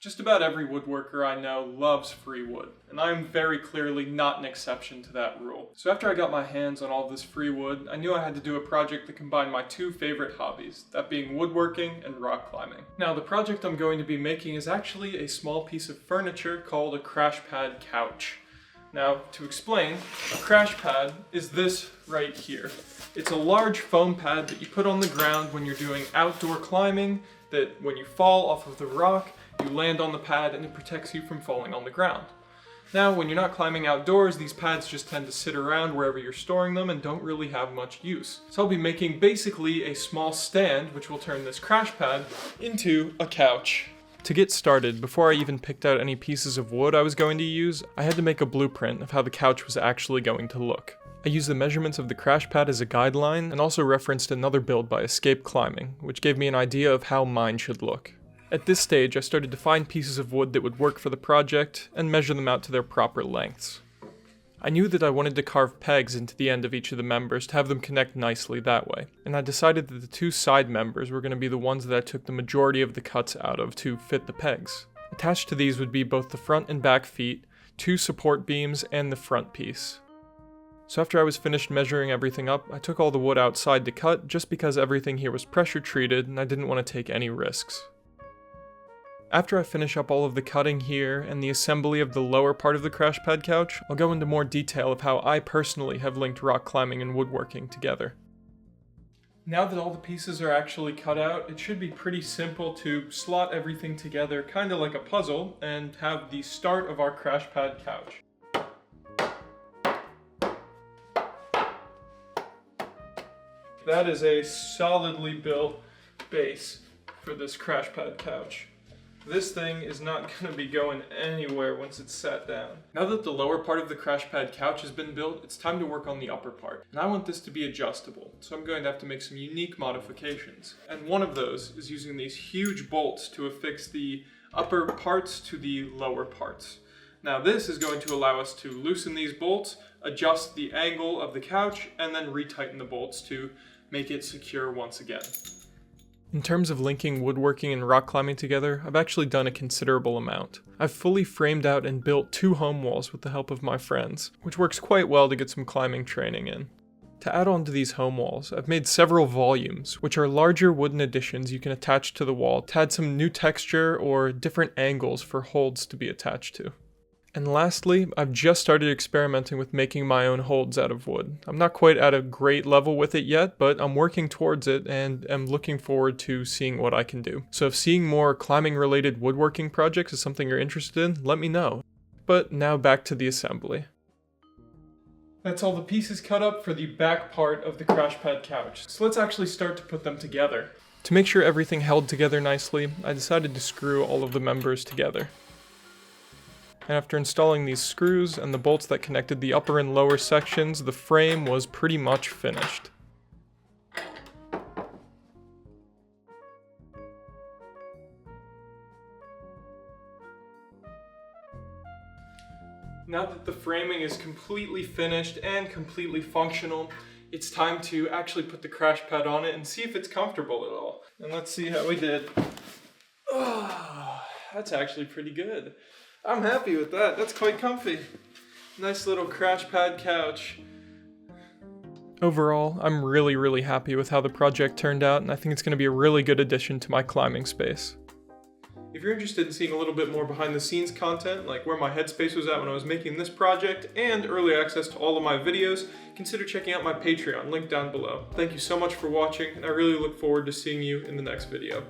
Just about every woodworker I know loves free wood, and I am very clearly not an exception to that rule. So after I got my hands on all this free wood, I knew I had to do a project that combined my two favorite hobbies, that being woodworking and rock climbing. Now the project I'm going to be making is actually a small piece of furniture called a crash pad couch. Now to explain, a crash pad is this right here. It's a large foam pad that you put on the ground when you're doing outdoor climbing, that when you fall off of the rock, you land on the pad and it protects you from falling on the ground. Now, when you're not climbing outdoors, these pads just tend to sit around wherever you're storing them and don't really have much use. So I'll be making basically a small stand, which will turn this crash pad into a couch. To get started, before I even picked out any pieces of wood I was going to use, I had to make a blueprint of how the couch was actually going to look. I used the measurements of the crash pad as a guideline and also referenced another build by Escape Climbing, which gave me an idea of how mine should look. At this stage, I started to find pieces of wood that would work for the project and measure them out to their proper lengths. I knew that I wanted to carve pegs into the end of each of the members to have them connect nicely that way, and I decided that the two side members were going to be the ones that I took the majority of the cuts out of to fit the pegs. Attached to these would be both the front and back feet, two support beams, and the front piece. So after I was finished measuring everything up, I took all the wood outside to cut just because everything here was pressure treated and I didn't want to take any risks. After I finish up all of the cutting here and the assembly of the lower part of the crash pad couch, I'll go into more detail of how I personally have linked rock climbing and woodworking together. Now that all the pieces are actually cut out, it should be pretty simple to slot everything together kind of like a puzzle and have the start of our crash pad couch. That is a solidly built base for this crash pad couch. This thing is not going to be going anywhere once it's sat down. Now that the lower part of the crash pad couch has been built, it's time to work on the upper part. And I want this to be adjustable, so I'm going to have to make some unique modifications. And one of those is using these huge bolts to affix the upper parts to the lower parts. Now this is going to allow us to loosen these bolts, adjust the angle of the couch, and then retighten the bolts to make it secure once again. In terms of linking woodworking and rock climbing together, I've actually done a considerable amount. I've fully framed out and built 2 home walls with the help of my friends, which works quite well to get some climbing training in. To add on to these home walls, I've made several volumes, which are larger wooden additions you can attach to the wall to add some new texture or different angles for holds to be attached to. And lastly, I've just started experimenting with making my own holds out of wood. I'm not quite at a great level with it yet, but I'm working towards it and am looking forward to seeing what I can do. So if seeing more climbing related woodworking projects is something you're interested in, let me know. But now back to the assembly. That's all the pieces cut up for the back part of the crash pad couch. So let's actually start to put them together. To make sure everything held together nicely, I decided to screw all of the members together. And after installing these screws and the bolts that connected the upper and lower sections, the frame was pretty much finished. Now that the framing is completely finished and completely functional, it's time to actually put the crash pad on it and see if it's comfortable at all. And let's see how we did. Oh, that's actually pretty good. I'm happy with that. That's quite comfy. Nice little crash pad couch. Overall, I'm really happy with how the project turned out, and I think it's going to be a really good addition to my climbing space. If you're interested in seeing a little bit more behind the scenes content, like where my headspace was at when I was making this project, and early access to all of my videos, consider checking out my Patreon, link down below. Thank you so much for watching, and I really look forward to seeing you in the next video.